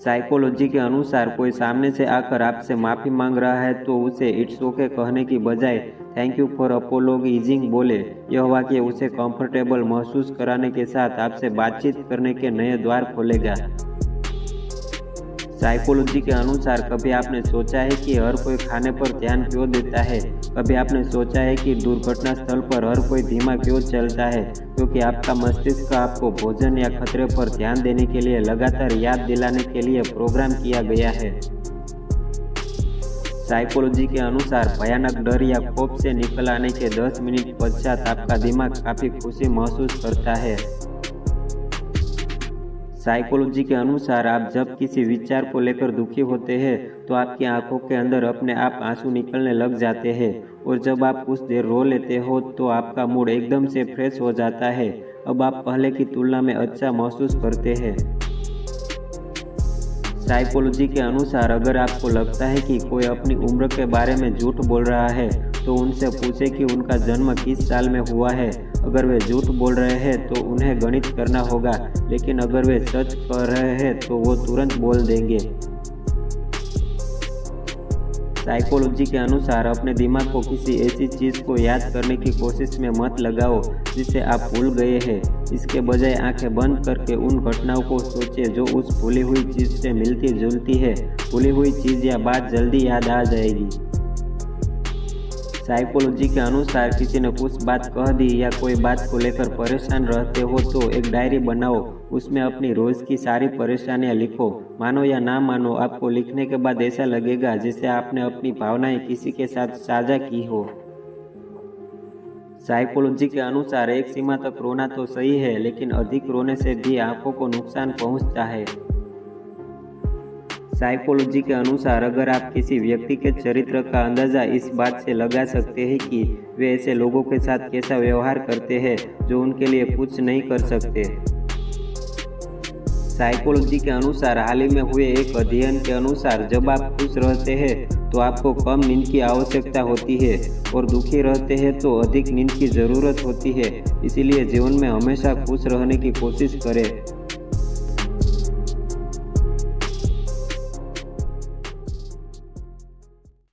Psychology के अनुसार कोई सामने से आकर आपसे माफ़ी मांग रहा है तो उसे इट्स ओके कहने की बजाय थैंक यू फॉर अपोलोगिजिंग बोले। यह वाक्य उसे कंफर्टेबल महसूस कराने के साथ आपसे बातचीत करने के नए द्वार खोलेगा। साइकोलॉजी के अनुसार कभी आपने सोचा है कि हर कोई खाने पर ध्यान क्यों देता है? कभी आपने सोचा है कि दुर्घटना स्थल पर हर कोई धीमा क्यों चलता है? क्योंकि आपका मस्तिष्क आपको भोजन या खतरे पर ध्यान देने के लिए लगातार याद दिलाने के लिए प्रोग्राम किया गया है। साइकोलॉजी के अनुसार भयानक डर या खौफ से निकल आने के 10 मिनट पश्चात आपका दिमाग काफ़ी खुशी महसूस करता है। साइकोलॉजी के अनुसार आप जब किसी विचार को लेकर दुखी होते हैं तो आपकी आंखों के अंदर अपने आप आंसू निकलने लग जाते हैं, और जब आप कुछ देर रो लेते हो तो आपका मूड एकदम से फ्रेश हो जाता है। अब आप पहले की तुलना में अच्छा महसूस करते हैं। साइकोलॉजी के अनुसार अगर आपको लगता है कि कोई अपनी उम्र के बारे में झूठ बोल रहा है तो उनसे पूछें कि उनका जन्म किस साल में हुआ है। अगर वे झूठ बोल रहे हैं तो उन्हें गणित करना होगा, लेकिन अगर वे सच कह रहे हैं तो वो तुरंत बोल देंगे। साइकोलॉजी के अनुसार अपने दिमाग को किसी ऐसी चीज़ को याद करने की कोशिश में मत लगाओ जिसे आप भूल गए हैं। इसके बजाय आंखें बंद करके उन घटनाओं को सोचें जो उस भूली हुई चीज़ से मिलती जुलती है। भूली हुई चीज़ या बात जल्दी याद आ जाएगी। साइकोलॉजी के अनुसार किसी ने कुछ बात कह दी या कोई बात को लेकर परेशान रहते हो तो एक डायरी बनाओ, उसमें अपनी रोज़ की सारी परेशानियां लिखो। मानो या ना मानो, आपको लिखने के बाद ऐसा लगेगा जैसे आपने अपनी भावनाएं किसी के साथ साझा की हो। साइकोलॉजी के अनुसार एक सीमा तक रोना तो सही है, लेकिन अधिक रोने से भी आंखों को नुकसान पहुंचता है। साइकोलॉजी के अनुसार अगर आप किसी व्यक्ति के चरित्र का अंदाज़ा इस बात से लगा सकते हैं कि वे ऐसे लोगों के साथ कैसा व्यवहार करते हैं जो उनके लिए कुछ नहीं कर सकते। साइकोलॉजी के अनुसार हाल ही में हुए एक अध्ययन के अनुसार जब आप खुश रहते हैं तो आपको कम नींद की आवश्यकता होती है, और दुखी रहते हैं तो अधिक नींद की ज़रूरत होती है। इसीलिए जीवन में हमेशा खुश रहने की कोशिश करें।